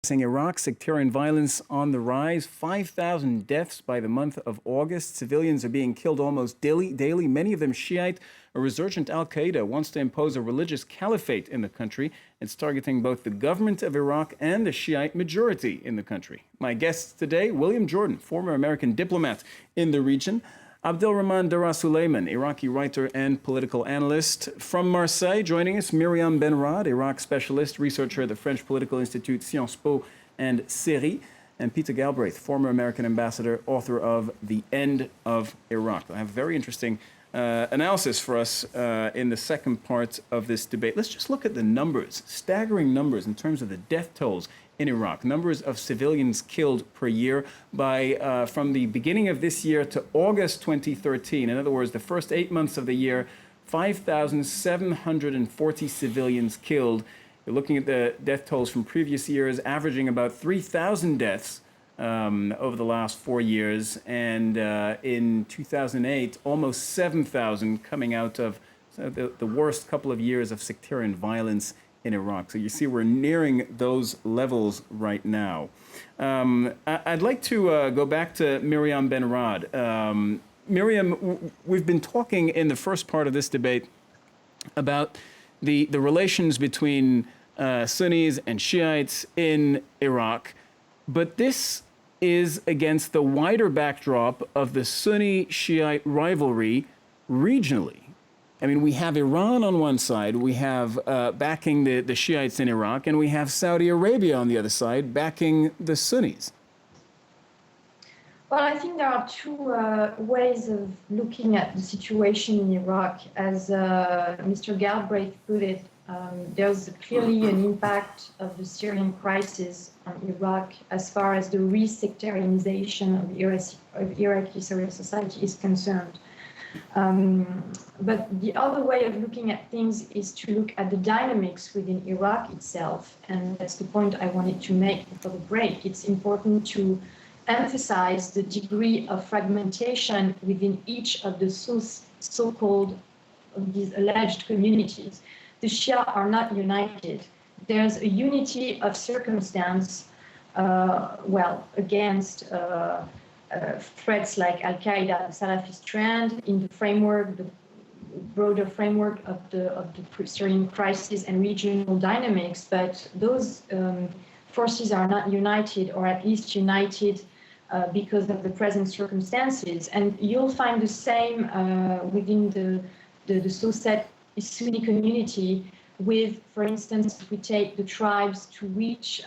targeting Iraq. Sectarian violence on the rise. 5,000 deaths by the month of August. Civilians are being killed almost daily, many of them Shiite. A resurgent al-Qaida wants to impose a religious caliphate in the country. It's targeting both the government of Iraq and the Shiite majority in the country. My guests today, William Jordan, former American diplomat in the region. Abdelrahman Dara Suleiman, Iraqi writer and political analyst. From Marseille, joining us, Myriam BENRAAD, Iraq specialist, researcher at the French Political Institute Sciences Po and CERI. And Peter GALBRAITH, former American ambassador, author of The End of Iraq. I have a very interesting analysis for us in the second part of this debate. Let's just look at the numbers, staggering numbers in terms of the death tolls in Iraq, numbers of civilians killed per year from the beginning of this year to August 2013. In other words, the first 8 months of the year, 5,740 civilians killed. You're looking at the death tolls from previous years, averaging about 3,000 deaths over the last 4 years. And in 2008, almost 7,000 coming out of the worst couple of years of sectarian violence in Iraq. So you see we're nearing those levels right now. I'd like to go back to Myriam BENRAAD. Myriam, we've been talking in the first part of this debate about the relations between Sunnis and Shiites in Iraq, but this is against the wider backdrop of the Sunni-Shiite rivalry regionally. I mean, we have Iran on one side, we have backing the Shiites in Iraq, and we have Saudi Arabia on the other side backing the Sunnis. Well, I think there are two ways of looking at the situation in Iraq. As Mr. GALBRAITH put it, there's clearly an impact of the Syrian crisis on Iraq as far as the re-sectarianization of Iraqi society is concerned. But the other way of looking at things is to look at the dynamics within Iraq itself. And that's the point I wanted to make before the break. It's important to emphasize the degree of fragmentation within each of the so-called these alleged communities. The Shia are not united. There's a unity of circumstance, against threats like al-Qaida, the Salafist trend, in the framework, the broader framework of the Syrian crisis and regional dynamics, but those forces are not united, or at least united because of the present circumstances. And you'll find the same within the so-set Sunni community with, for instance, if we take the tribes to which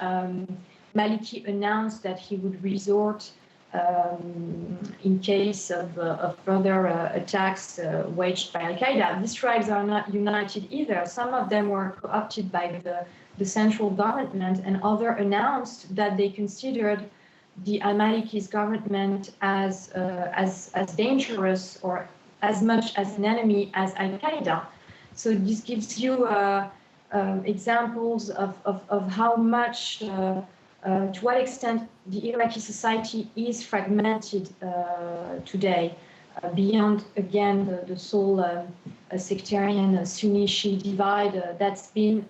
Maliki announced that he would resort in case of further attacks waged by al-Qaida. These tribes are not united either. Some of them were co-opted by the central government, and others announced that they considered the al-Maliki's government as dangerous or as much as an enemy as al-Qaida. So this gives you examples of how much to what extent the Iraqi society is fragmented today, beyond, again, the sole sectarian Sunni-Shiite divide that's been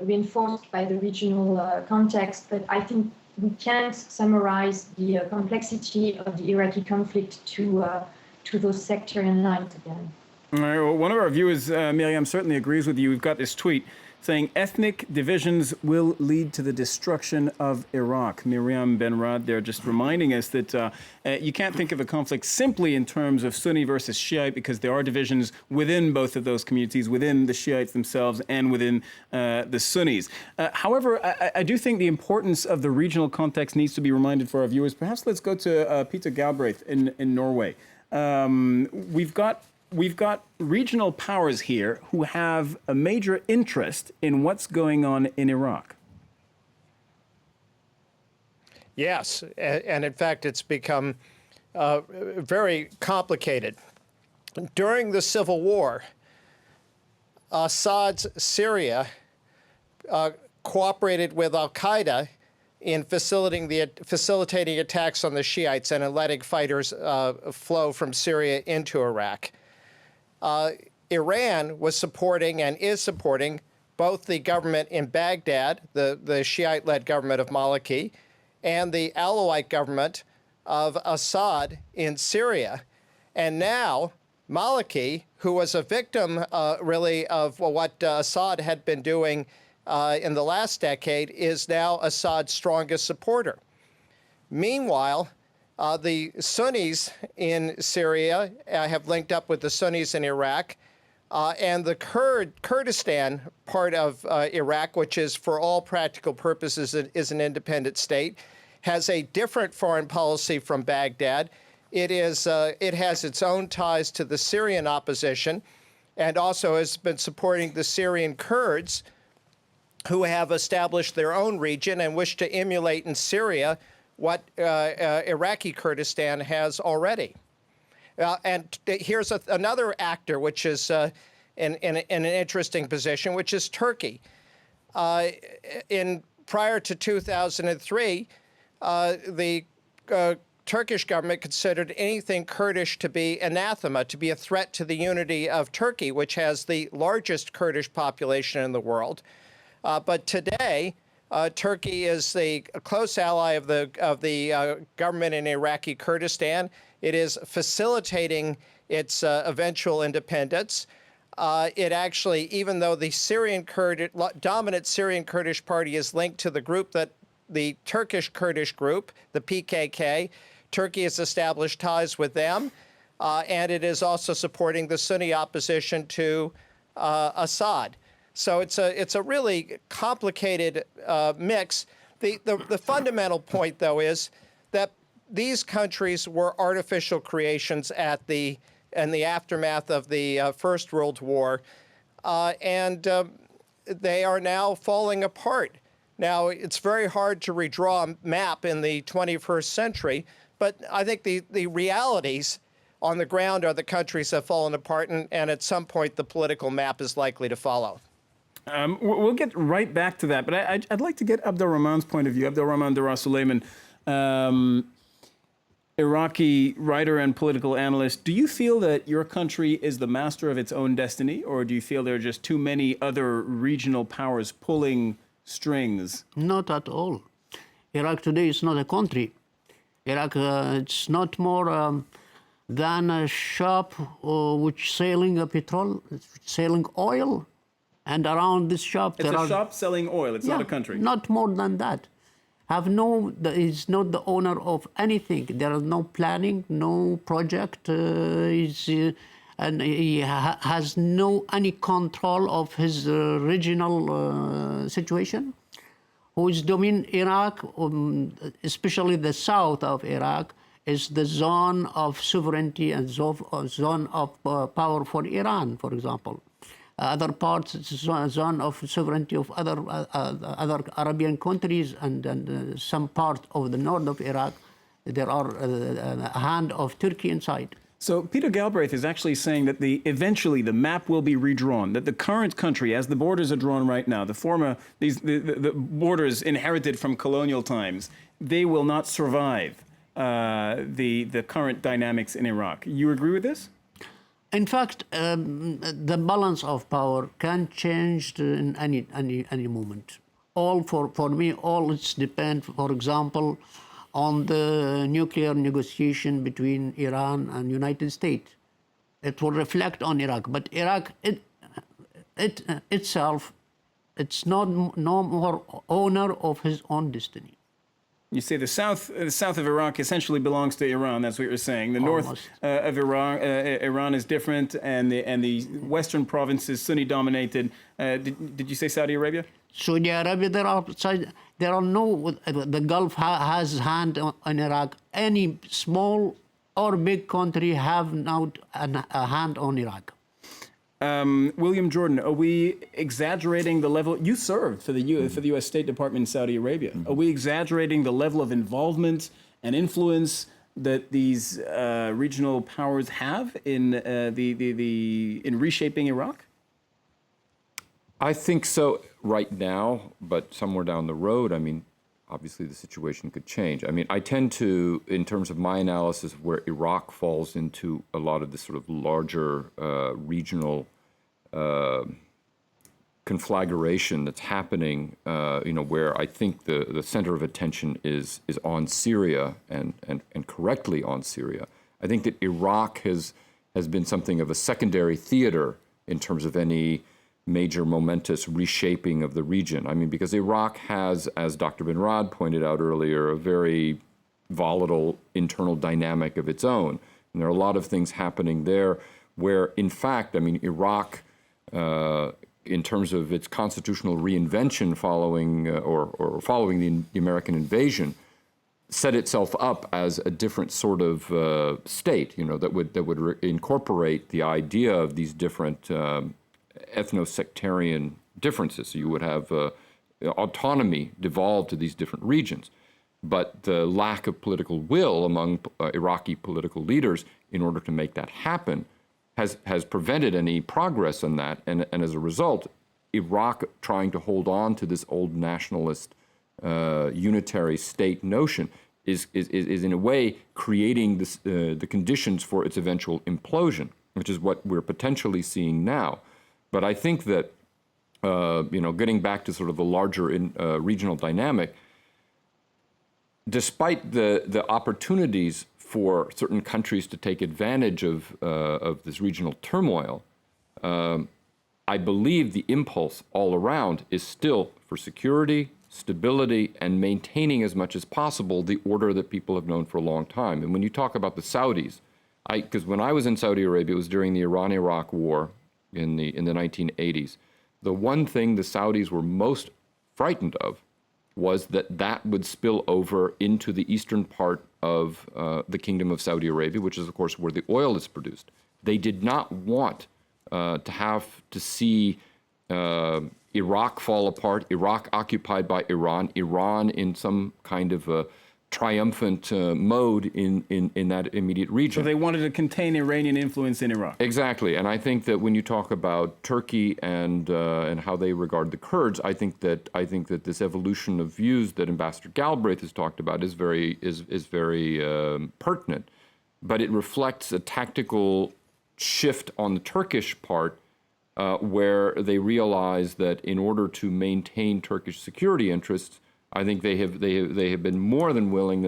reinforced by the regional context. But I think we can't summarize the complexity of the Iraqi conflict to those sectarian lines again. All right, well, one of our viewers, Myriam, certainly agrees with you. We've got this tweet saying ethnic divisions will lead to the destruction of Iraq. Myriam BENRAAD there just reminding us that you can't think of a conflict simply in terms of Sunni versus Shiite, because there are divisions within both of those communities, within the Shiites themselves and within the Sunnis. However, I do think the importance of the regional context needs to be reminded for our viewers. Perhaps let's go to Peter GALBRAITH in Norway. We've got regional powers here who have a major interest in what's going on in Iraq. Yes, and in fact, it's become very complicated. During the civil war, Assad's Syria cooperated with al-Qaida in facilitating attacks on the Shiites and in letting fighters flow from Syria into Iraq. Iran was supporting and is supporting both the government in Baghdad, the Shiite-led government of Maliki, and the Alawite government of Assad in Syria. And now Maliki, who was a victim really of what Assad had been doing in the last decade, is now Assad's strongest supporter. Meanwhile, the Sunnis in Syria have linked up with the Sunnis in Iraq, and the Kurdistan part of Iraq, which is for all practical purposes is an independent state, has a different foreign policy from Baghdad. It has its own ties to the Syrian opposition, and also has been supporting the Syrian Kurds, who have established their own region and wish to emulate in Syria what Iraqi Kurdistan has already. And here's another actor, which is in an interesting position, which is Turkey. Prior to 2003, the Turkish government considered anything Kurdish to be anathema, to be a threat to the unity of Turkey, which has the largest Kurdish population in the world. But today, Turkey is a close ally of the government in Iraqi Kurdistan. It is facilitating its eventual independence. It actually, even though the dominant Syrian Kurdish party is linked to the group the Turkish Kurdish group, the PKK, Turkey has established ties with them, and it is also supporting the Sunni opposition to Assad. So it's a really complicated mix. The fundamental point, though, is that these countries were artificial creations in the aftermath of the First World War, and they are now falling apart. Now, it's very hard to redraw a map in the 21st century, but I think the realities on the ground are the countries have fallen apart, and at some point the political map is likely to follow. We'll get right back to that, but I'd like to get Abdelrahman's point of view. Abdelrahman Dara Suleiman, Iraqi writer and political analyst. Do you feel that your country is the master of its own destiny, or do you feel there are just too many other regional powers pulling strings? Not at all. Iraq today is not a country. Iraq, it's not more than a shop which selling petrol, selling oil. And around this shop, it's a shop selling oil. It's not a country. Not more than that. He's not the owner of anything. There is no planning, no project. And he has no any control of his regional situation. Who is dominating Iraq, especially the south of Iraq, is the zone of sovereignty and zone of power for Iran, for example. Other parts, it's a zone of sovereignty of other Arabian countries, and some part of the north of Iraq, there are a hand of Turkey inside. So Peter Galbraith is actually saying that eventually the map will be redrawn, that the current country, as the borders are drawn right now, the borders inherited from colonial times, they will not survive the current dynamics in Iraq. You agree with this? In fact, the balance of power can change in any moment. For me, all it's depends, for example, on the nuclear negotiation between Iran and United States. It will reflect on Iraq, but Iraq itself, it's no more owner of his own destiny. You say the south of Iraq essentially belongs to Iran. That's what you're saying. The north of Iran is different, and the western provinces Sunni dominated. Did you say Saudi Arabia? Saudi Arabia, there are no. The Gulf has hand on Iraq. Any small or big country have now a hand on Iraq. William Jordan, are we exaggerating the level? You served for the U.S. State Department in Saudi Arabia. Are we exaggerating the level of involvement and influence that these regional powers have in in reshaping Iraq? I think so right now, but somewhere down the road, I mean, obviously the situation could change. I mean, I tend to, in terms of my analysis of where Iraq falls into a lot of the sort of larger regional conflagration that's happening, where I think the center of attention is on Syria and correctly on Syria. I think that Iraq has been something of a secondary theater in terms of any major momentous reshaping of the region. I mean, because Iraq has, as Dr. BENRAAD pointed out earlier, a very volatile internal dynamic of its own. And there are a lot of things happening there where, in fact, I mean, Iraq, in terms of its constitutional reinvention following following the American invasion, set itself up as a different sort of state, that would incorporate the idea of these different ethno-sectarian differences. So you would have autonomy devolved to these different regions. But the lack of political will among Iraqi political leaders in order to make that happen has prevented any progress on that. And as a result, Iraq trying to hold on to this old nationalist unitary state notion is in a way creating this, the conditions for its eventual implosion, which is what we're potentially seeing now. But I think that, getting back to sort of the larger regional dynamic, despite the opportunities for certain countries to take advantage of this regional turmoil, I believe the impulse all around is still for security, stability, and maintaining as much as possible the order that people have known for a long time. And when you talk about the Saudis, because when I was in Saudi Arabia, it was during the Iran-Iraq war in the 1980s. The one thing the Saudis were most frightened of was that would spill over into the eastern part of the Kingdom of Saudi Arabia, which is, of course, where the oil is produced. They did not want to have to see Iraq fall apart, Iraq occupied by Iran, Iran in some kind of a triumphant mode in that immediate region. So they wanted to contain Iranian influence in Iraq. Exactly, and I think that when you talk about Turkey and how they regard the Kurds, I think that this evolution of views that Ambassador Galbraith has talked about is very pertinent, but it reflects a tactical shift on the Turkish part, where they realize that in order to maintain Turkish security interests, I think they have been more willing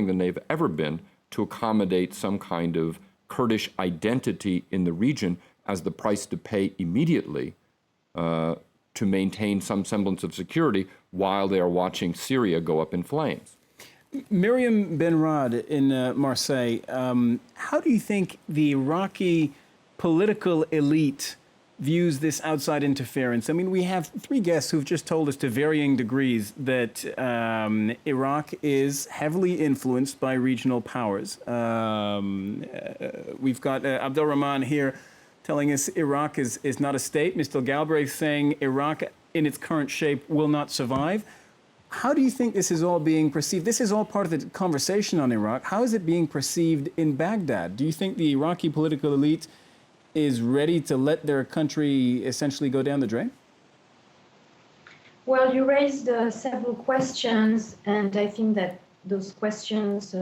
than they've ever been to accommodate some kind of Kurdish identity in the region as the price to pay immediately to maintain some semblance of security while they are watching Syria go up in flames. Myriam BENRAAD in Marseille, how do you think the Iraqi political elite views this outside interference? I mean, we have three guests who've just told us to varying degrees that Iraq is heavily influenced by regional powers. We've got Abdelrahman here telling us Iraq is not a state. Mr. Galbraith saying Iraq in its current shape will not survive. How do you think this is all being perceived? This is all part of the conversation on Iraq. How is it being perceived in Baghdad? Do you think the Iraqi political elite is ready to let their country essentially go down the drain? Well, you raised several questions, and I think that those questions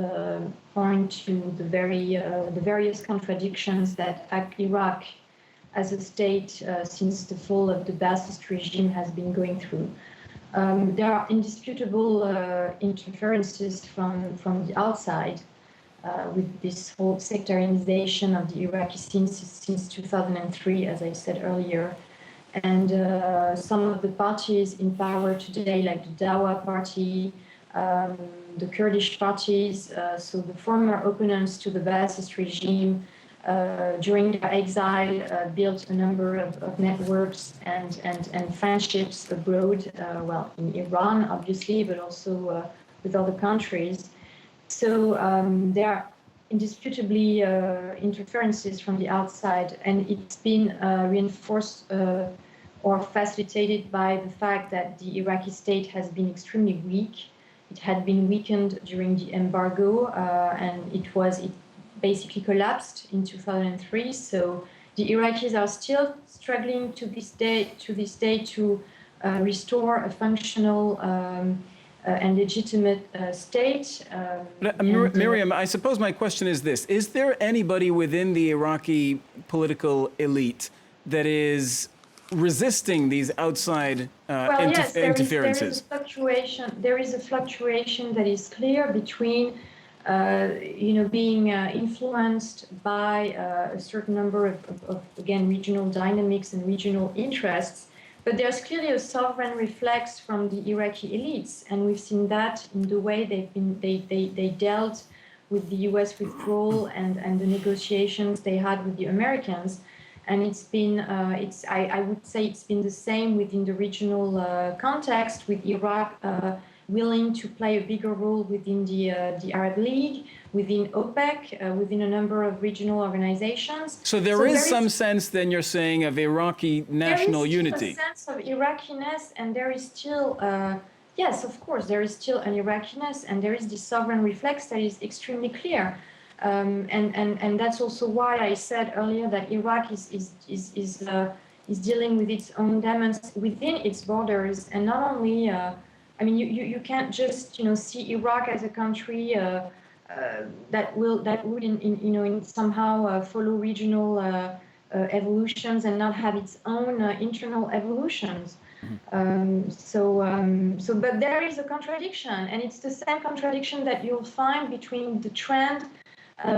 point to the various contradictions that Iraq as a state since the fall of the Ba'athist regime has been going through. There are indisputable interferences from the outside with this whole sectarianization of the Iraqi since 2003, as I said earlier. And some of the parties in power today, like the Dara party, the Kurdish parties, so the former opponents to the Ba'athist regime, during their exile, built a number of networks and friendships abroad, well, in Iran, obviously, but also with other countries. So there are indisputably interferences from the outside, and it's been reinforced or facilitated by the fact that the Iraqi state has been extremely weak. It had been weakened during the embargo, and it basically collapsed in 2003. So the Iraqis are still struggling to this day to restore a functional and legitimate state. Myriam, I suppose my question is this. Is there anybody within the Iraqi political elite that is resisting these outside Well, yes, interferences. There is a fluctuation that is clear between, being influenced by a certain number of, again, regional dynamics and regional interests. But there's clearly a sovereign reflex from the Iraqi elites, and we've seen that in the way they dealt with the U.S. withdrawal and the negotiations they had with the Americans. And it's been, I would say it's been the same within the regional context, with Iraq willing to play a bigger role within the Arab League, within OPEC, within a number of regional organizations. So there is some sense, then, you're saying, of Iraqi national unity. There is still a sense of Iraqiness, and there is still, yes, of course, there is still an Iraqiness, and there is this sovereign reflex that is extremely clear. And that's also why I said earlier that Iraq is dealing with its own demons within its borders, and not only. I mean, you can't just see Iraq as a country that would in somehow follow regional evolutions and not have its own internal evolutions. But there is a contradiction, and it's the same contradiction that you'll find between the trend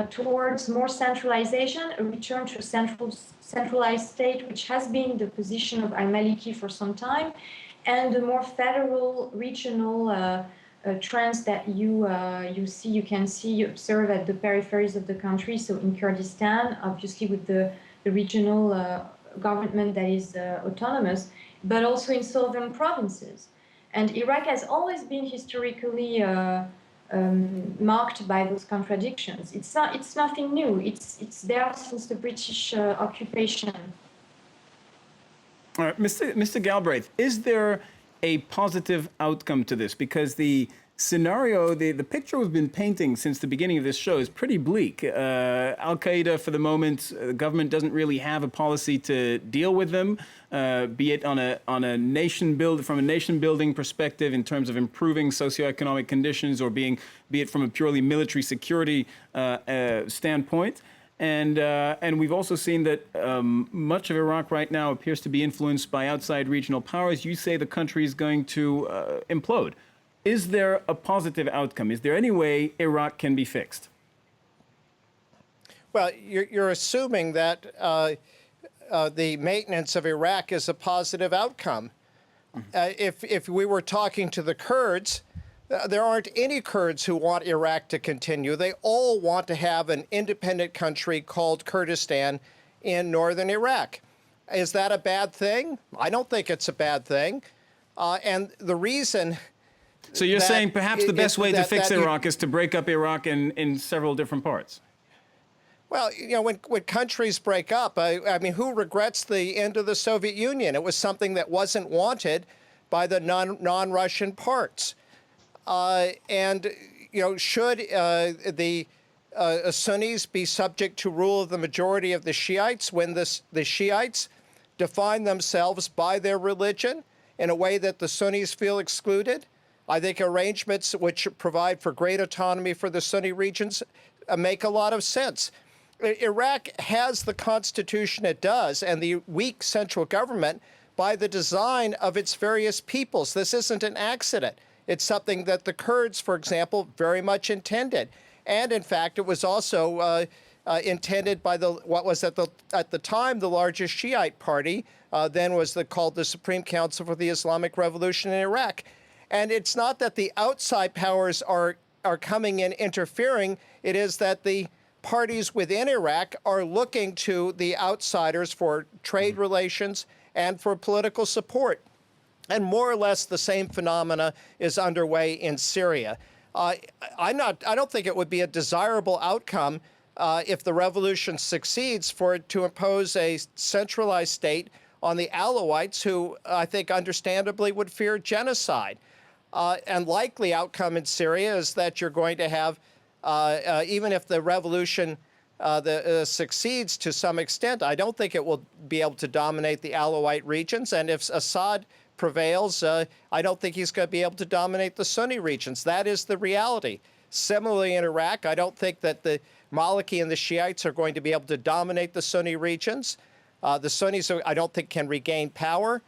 towards more centralization, a return to a centralized state, which has been the position of al-Maliki for some time, and the more federal, regional trends that you can observe at the peripheries of the country. So in Kurdistan, obviously with the regional government that is autonomous, but also in southern provinces. And Iraq has always been historically marked by those contradictions. It's nothing new. It's there since the British occupation. All right, Mr. Galbraith, is there a positive outcome to this? Because the scenario, the picture we've been painting since the beginning of this show is pretty bleak. Al-Qaeda, for the moment, the government doesn't really have a policy to deal with them, be it from a nation building perspective in terms of improving socioeconomic conditions, or be it from a purely military security standpoint. And we've also seen that much of Iraq right now appears to be influenced by outside regional powers. You say the country is going to implode. Is there a positive outcome? Is there any way Iraq can be fixed? Well, you're assuming that the maintenance of Iraq is a positive outcome. If we were talking to the Kurds, there aren't any Kurds who want Iraq to continue. They all want to have an independent country called Kurdistan in northern Iraq. Is that a bad thing? I don't think it's a bad thing. And the reason... So you're saying perhaps the best way to fix Iraq is to break up Iraq in several different parts? Well, when countries break up, I mean, who regrets the end of the Soviet Union? It was something that wasn't wanted by the non-Russian parts. And should the Sunnis be subject to rule of the majority of the Shiites when the Shiites define themselves by their religion in a way that the Sunnis feel excluded? I think arrangements which provide for great autonomy for the Sunni regions make a lot of sense. Iraq has the constitution it does and the weak central government by the design of its various peoples. This isn't an accident. It's something that the Kurds, for example, very much intended. And in fact, it was also intended by what was at the time the largest Shiite party, then was called the Supreme Council for the Islamic Revolution in Iraq. And it's not that the outside powers are coming in interfering. It is that the parties within Iraq are looking to the outsiders for trade relations and for political support. And more or less the same phenomena is underway in Syria. I don't think it would be a desirable outcome if the revolution succeeds for it to impose a centralized state on the Alawites, who I think understandably would fear genocide. And likely outcome in Syria is that you're going to have, even if the revolution succeeds to some extent, I don't think it will be able to dominate the Alawite regions. And if Assad prevails, I don't think he's going to be able to dominate the Sunni regions. That is the reality. Similarly, in Iraq, I don't think that the Maliki and the Shiites are going to be able to dominate the Sunni regions. The Sunnis, I don't think, can regain power.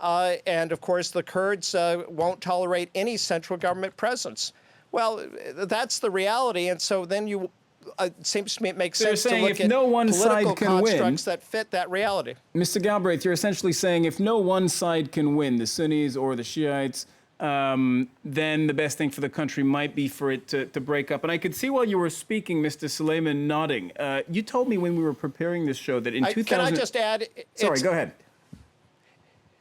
And of course, the Kurds won't tolerate any central government presence. Well, that's the reality. And so then it seems to me it makes sense to look at political constructs that fit that reality. Mr. Galbraith, you're essentially saying if no one side can win, the Sunnis or the Shiites, then the best thing for the country might be for it to break up. And I could see while you were speaking, Mr. Suleiman, nodding. You told me when we were preparing this show that in 2000... Can I just add... Sorry, go ahead.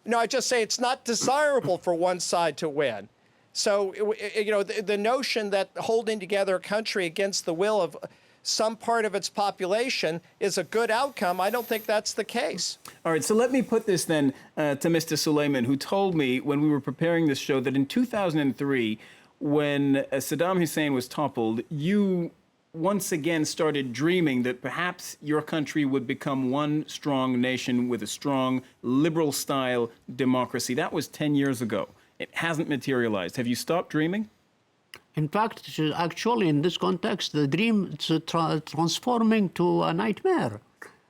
No, I just say it's not desirable for one side to win. So, you know, the notion that holding together a country against the will of some part of its population is a good outcome, I don't think that's the case. All right, so let me put this then to Mr. Suleiman, who told me when we were preparing this show that in 2003, when Saddam Hussein was toppled, you once again started dreaming that perhaps your country would become one strong nation with a strong liberal-style democracy. That was 10 years ago. It hasn't materialized. Have you stopped dreaming? In fact, actually, in this context, the dream is transforming to a nightmare.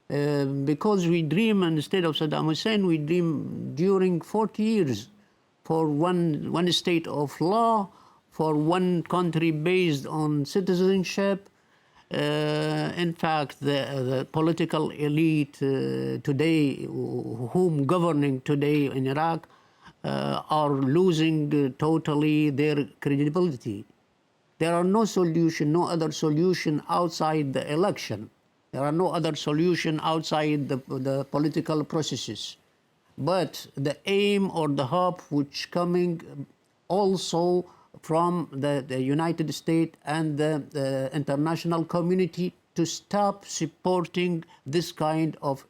Because we dream, instead of Saddam Hussein, we dream during 40 years for one state of law, for one country based on citizenship. In fact, the political elite today, whom governing today in Iraq, are losing totally their credibility. There are no other solution outside the election. There are no other solution outside the political processes. But the aim or the hope which coming also from the United States and the international community to stop supporting this kind of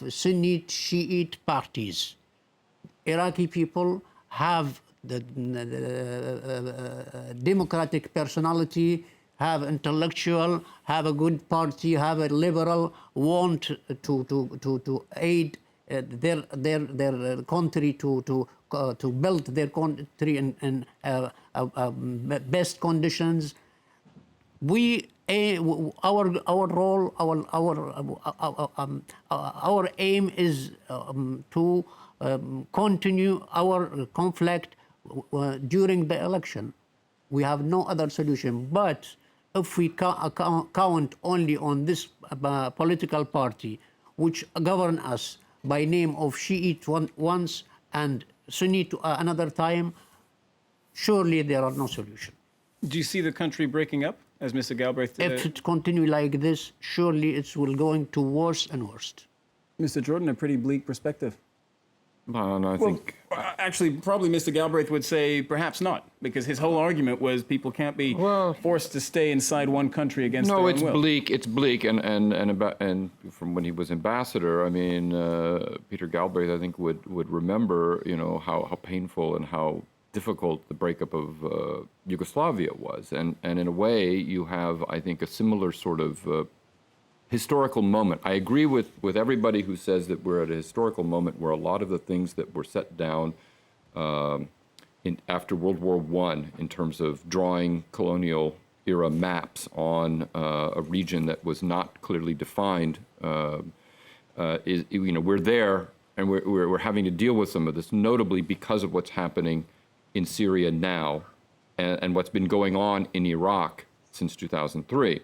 Sunni Shiite parties. Iraqi people have the democratic personality, have intellectual, have a good party, have a liberal, want to aid their country to build their country in best conditions. Our role, our aim is to continue our conflict during the election. We have no other solution. But if we count only on this political party, which govern us by name of Shiite once and Sunni to another time, surely there are no solution. Do you see the country breaking up, as Mr. Galbraith did? If it continue like this, surely it will going to worse and worse. Mr. Jordan, a pretty bleak perspective. No, I think... Actually, probably Mr. Galbraith would say perhaps not, because his whole argument was people can't be forced to stay inside one country against their own will. No, it's bleak, and from when he was ambassador, I mean, Peter Galbraith, I think, would remember, you know, how painful and how difficult the breakup of Yugoslavia was, and in a way, you have, I think, a similar sort of historical moment. I agree with everybody who says that we're at a historical moment where a lot of the things that were set down after World War I in terms of drawing colonial era maps on a region that was not clearly defined, we're there and we're having to deal with some of this, notably because of what's happening in Syria now and what's been going on in Iraq since 2003.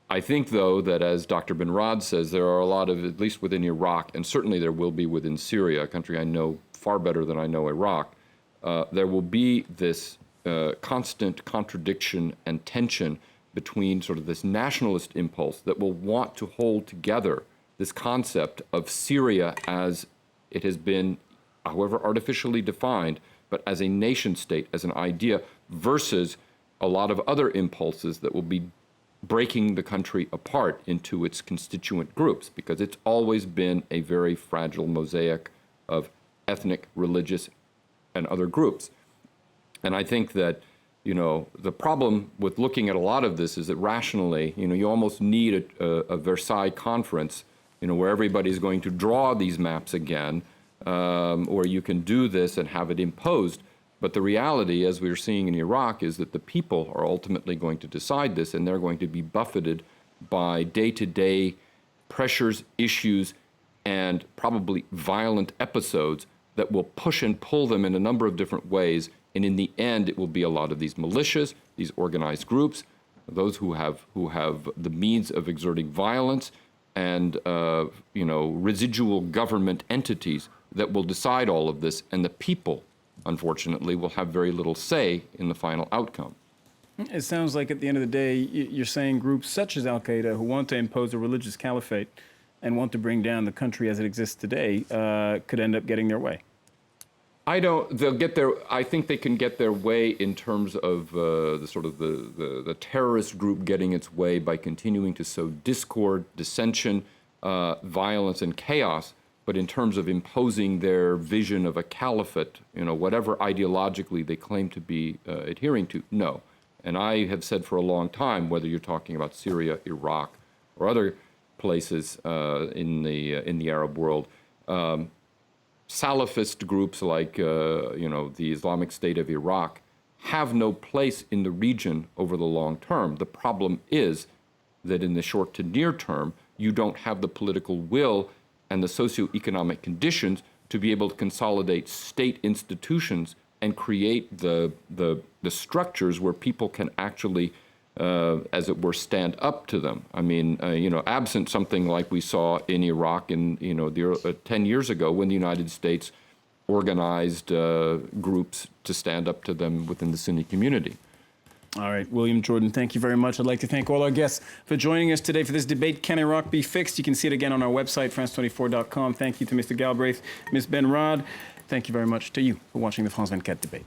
I think, though, that as Dr. BENRAAD says, there are a lot of, at least within Iraq, and certainly there will be within Syria, a country I know far better than I know Iraq, there will be this constant contradiction and tension between sort of this nationalist impulse that will want to hold together this concept of Syria as it has been, however artificially defined, but as a nation state, as an idea, versus a lot of other impulses that will be breaking the country apart into its constituent groups, because it's always been a very fragile mosaic of ethnic, religious, and other groups. And I think that, you know, the problem with looking at a lot of this is that rationally, you know, you almost need a Versailles conference, you know, where everybody's going to draw these maps again, or you can do this and have it imposed. But the reality, as we're seeing in Iraq, is that the people are ultimately going to decide this, and they're going to be buffeted by day-to-day pressures, issues, and probably violent episodes that will push and pull them in a number of different ways. And in the end, it will be a lot of these militias, these organized groups, those who have the means of exerting violence, and residual government entities that will decide all of this, and the people, unfortunately, will have very little say in the final outcome. It sounds like at the end of the day, you're saying groups such as Al-Qaeda, who want to impose a religious caliphate and want to bring down the country as it exists today, could end up getting their way. They'll get their, I think they can get their way in terms of the terrorist group getting its way by continuing to sow discord, dissension, violence, and chaos. But in terms of imposing their vision of a caliphate, whatever ideologically they claim to be adhering to, no. And I have said for a long time, whether you're talking about Syria, Iraq, or other places in the Arab world, Salafist groups like the Islamic State of Iraq have no place in the region over the long term. The problem is that in the short to near term, you don't have the political will and the socioeconomic conditions to be able to consolidate state institutions and create the structures where people can actually, as it were, stand up to them. I mean, absent something like we saw in Iraq in 10 years ago, when the United States organized groups to stand up to them within the Sunni community. All right, William Jordan, thank you very much. I'd like to thank all our guests for joining us today for this debate, Can Iraq Be Fixed? You can see it again on our website, France24.com. Thank you to Mr. GALBRAITH, Ms. BENRAAD. Thank you very much to you for watching the France 24 debate.